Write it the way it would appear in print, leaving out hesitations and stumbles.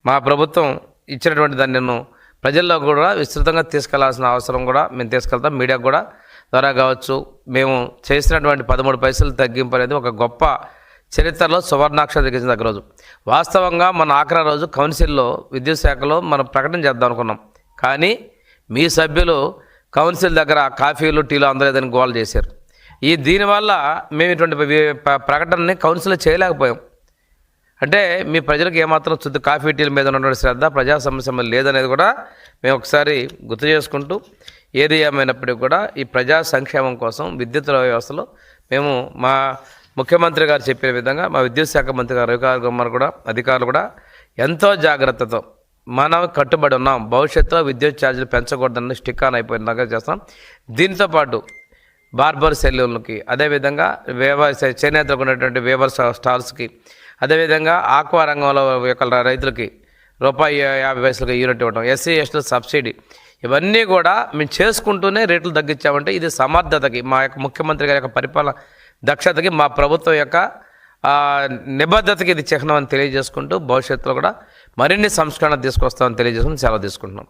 మా ప్రభుత్వం ఇచ్చినటువంటి దాన్ని నేను ప్రజల్లో కూడా విస్తృతంగా తీసుకెళ్లాల్సిన అవసరం కూడా మేము తీసుకెళ్తాం. మీడియా కూడా ద్వారా కావచ్చు, మేము చేసినటువంటి 13 పైసలు తగ్గింపు అనేది ఒక గొప్ప చరిత్రలో సువర్ణాక్షరం దిగించిన దగ్గర రోజు. వాస్తవంగా మన ఆఖరి రోజు కౌన్సిల్లో విద్యుత్ శాఖలో మనం ప్రకటన చేద్దాం అనుకున్నాం. కానీ మీ సభ్యులు కౌన్సిల్ దగ్గర కాఫీలు టీలు అందరూ ఏదైనా గోల్ చేశారు. దీనివల్ల మేము ఇటువంటి ప్రకటనని కౌన్సిల్లో చేయలేకపోయాం. అంటే మీ ప్రజలకు ఏమాత్రం శుద్ధ కాఫీ టీల మీద ఉన్నటువంటి శ్రద్ధ ప్రజా సమస్య లేదనేది కూడా మేము ఒకసారి గుర్తు చేసుకుంటూ, ఏది ఏమైనప్పటికీ కూడా ఈ ప్రజా సంక్షేమం కోసం విద్యుత్ వ్యవస్థలో మేము మా ముఖ్యమంత్రి గారు చెప్పిన విధంగా మా విద్యుత్ శాఖ మంత్రి గారు రవికాంత్ కుమార్ కూడా అధికారులు కూడా ఎంతో జాగ్రత్తతో మనం కట్టుబడి ఉన్నాం. భవిష్యత్తులో విద్యుత్ ఛార్జీలు పెంచకూడదని స్టిక్ ఆన్ అయిపోయినాక చేస్తాం. దీంతో పాటు బార్బర్ సెలూన్లకి, అదేవిధంగా చేనేతలకు ఉన్నటువంటి వేవర్ స్టాల్స్కి, అదేవిధంగా ఆక్వా రంగంలో యొక్క రైతులకి ₹50 యూనిట్ ఇవ్వడం, ఎస్సీ ఎస్టీ సబ్సిడీ, ఇవన్నీ కూడా మేము చేసుకుంటూనే రేట్లు తగ్గించామంటే ఇది సమర్థతకి, మా యొక్క ముఖ్యమంత్రి గారి యొక్క పరిపాలన దక్షతకి, మా ప్రభుత్వం యొక్క నిబద్ధతకి ఇది చిహ్నం అని తెలియజేసుకుంటూ, భవిష్యత్తులో కూడా మరిన్ని సంస్కరణ తీసుకొస్తామని తెలియజేసుకుని సెలవు తీసుకుంటున్నాం.